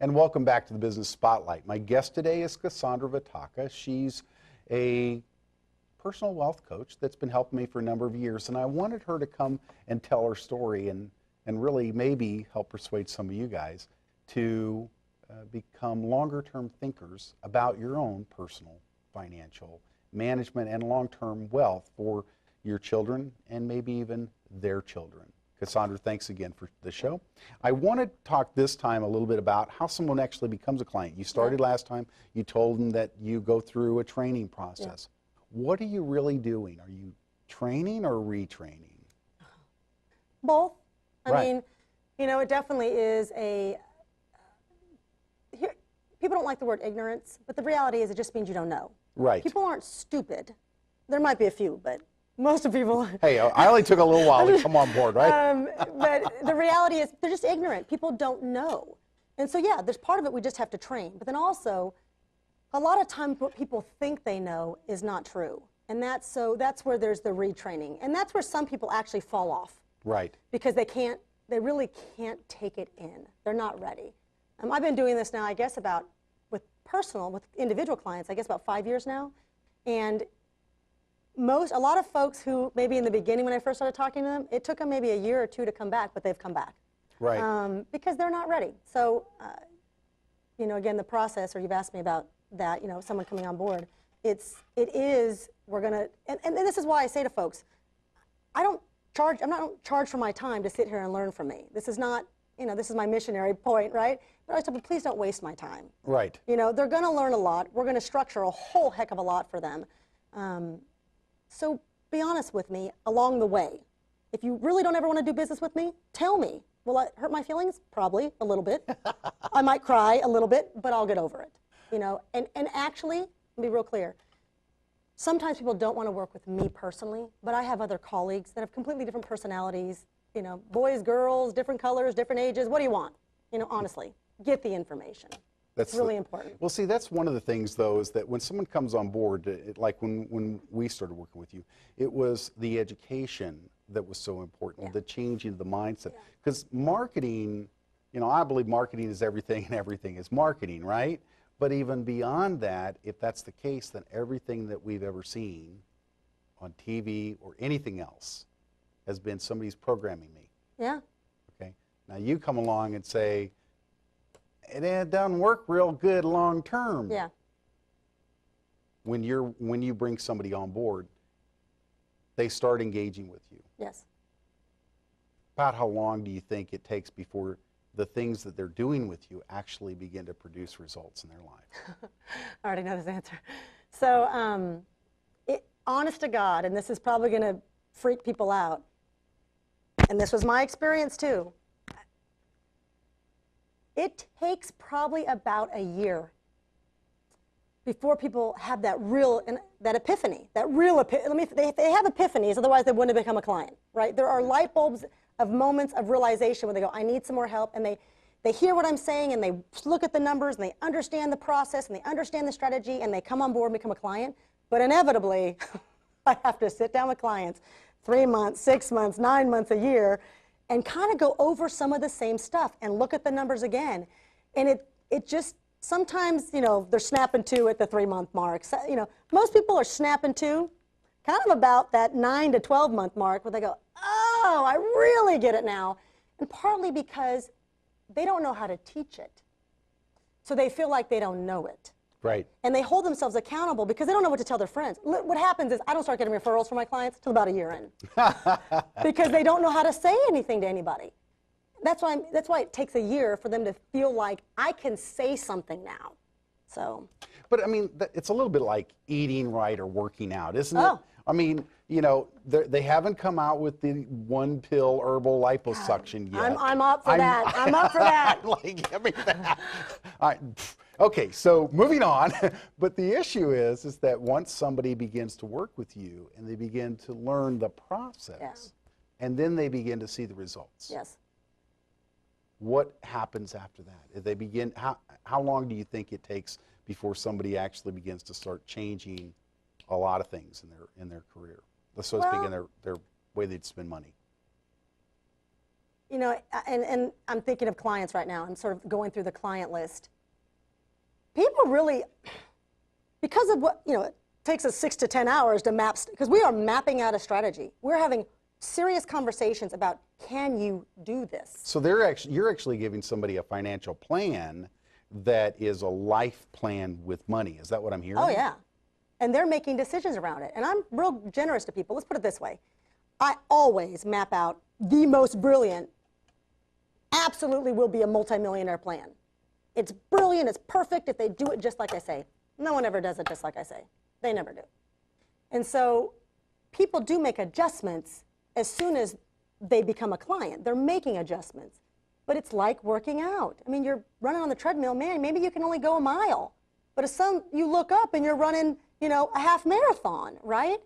And welcome back to the Business Spotlight. My guest today is Kasandra Vitacca. She's a personal wealth coach that's been helping me for a number of years, and I wanted her to come and tell her story and really maybe help persuade some of you guys to become longer-term thinkers about your own personal financial management and long-term wealth for your children and maybe even their children. Kasandra, thanks again for the show. I want to talk this time a little bit about how someone actually becomes a client. You started last time, you told them that you go through a training process. What are you really doing? Are you training or retraining? Both. I mean, you know, it definitely is people don't like the word ignorance, but the reality is it just means you don't know. Right. People aren't stupid. There might be a few, but most of people. Hey, I only took a little while to come on board, right? But the reality is they're just ignorant. People don't know. And so, yeah, there's part of it we just have to train. But then also, a lot of times what people think they know is not true. And that's where there's the retraining. And that's where some people actually fall off. Right. Because they really can't take it in. They're not ready. I've been doing this now, I guess, with individual clients, I guess about 5 years now. And a lot of folks who maybe in the beginning when I first started talking to them, it took them maybe a year or two to come back, but they've come back. Right. Because they're not ready. So, you know, again, the process, or you've asked me about that, you know, someone coming on board, we're going to, and this is why I say to folks, I'm not charged for my time to sit here and learn from me. This is not, you know, this is my missionary point, right? But I said, but please don't waste my time. Right. You know, they're going to learn a lot. We're going to structure a whole heck of a lot for them. So be honest with me along the way. If you really don't ever want to do business with me, tell me. Will it hurt my feelings? Probably a little bit. I might cry a little bit, but I'll get over it. You know, and actually, let me be real clear. Sometimes people don't want to work with me personally, but I have other colleagues that have completely different personalities. You know, boys, girls, different colors, different ages. What do you want? You know, honestly, get the information. That's really important. Well, see, that's one of the things, though, is that when someone comes on board, like when we started working with you, it was the education that was so important, the changing the mindset. Because marketing, you know, I believe marketing is everything and everything is marketing, right? But even beyond that, if that's the case, then everything that we've ever seen on TV or anything else has been somebody's programming me. Yeah. Okay. Now you come along and say, it doesn't work real good long term. Yeah. When you bring somebody on board, they start engaging with you. Yes. About how long do you think it takes before the things that they're doing with you actually begin to produce results in their life? I already know this answer. So, honest to God, and this is probably going to freak people out, and this was my experience too. It takes probably about a year before people have that epiphany, they have epiphanies, otherwise they wouldn't have become a client, right? There are light bulbs of moments of realization where they go, I need some more help, and they hear what I'm saying, and they look at the numbers, and they understand the process, and they understand the strategy, and they come on board and become a client. But inevitably, I have to sit down with clients 3 months, 6 months, 9 months, a year, and kind of go over some of the same stuff and look at the numbers again. And it just, sometimes, you know, they're snapping to at the 3-month mark. So, you know, most people are snapping to kind of about that 9 to 12-month mark where they go, oh, I really get it now. And partly because they don't know how to teach it. So they feel like they don't know it. Right. And they hold themselves accountable because they don't know what to tell their friends. What happens is I don't start getting referrals from my clients until about a year in. Because they don't know how to say anything to anybody. That's why it takes a year for them to feel like I can say something now. So. But I mean, it's a little bit like eating right or working out, isn't it? I mean, you know, they haven't come out with the 1-pill herbal liposuction yet. I'm up for that. I'm up for that. Like, give me that. All right. Okay, so moving on. But the issue is that once somebody begins to work with you and they begin to learn the process, and then they begin to see the results. Yes. What happens after that? If they begin, how long do you think it takes before somebody actually begins to start changing a lot of things in their career, so to speak, in their way they'd spend money? you know, and I'm thinking of clients right now and sort of going through the client list. People really, because of what, you know, it takes us 6 to 10 hours to map, because we are mapping out a strategy. We're having serious conversations about, can you do this? So you're actually giving somebody a financial plan that is a life plan with money. Is that what I'm hearing? Oh, yeah. And they're making decisions around it. And I'm real generous to people. Let's put it this way. I always map out the most brilliant, absolutely will be a multimillionaire plan. It's brilliant, it's perfect if they do it just like I say. No one ever does it just like I say. They never do. And so people do make adjustments as soon as they become a client. They're making adjustments. But it's like working out. I mean, you're running on the treadmill, man, maybe you can only go a mile. But if you look up and you're running, you know, a half marathon, right?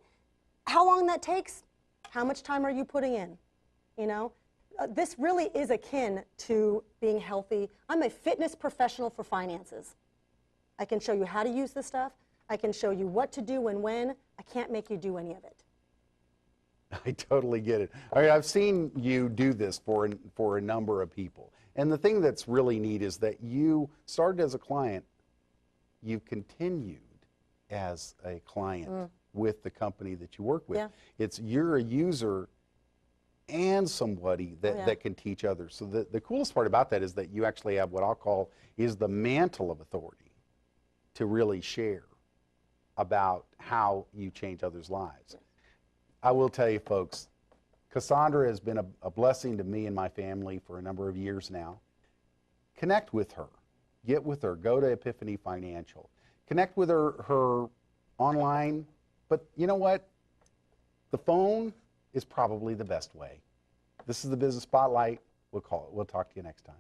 How long that takes, how much time are you putting in, you know? This really is akin to being healthy. I'm a fitness professional for finances. I can show you how to use this stuff. I can show you what to do and when. I can't make you do any of it. I totally get it. I mean, I've seen you do this for a number of people. And the thing that's really neat is that you started as a client, you continued as a client with the company that you work with. Yeah. You're a user and somebody that can teach others. So the coolest part about that is that you actually have what I'll call is the mantle of authority to really share about how you change others' lives. I will tell you, folks, Kasandra has been a blessing to me and my family for a number of years now. Connect with her. Get with her. Go to Epiphany Financial. Connect with her online. But you know what? The phone is probably the best way. This is the Business Spotlight. We'll talk to you next time.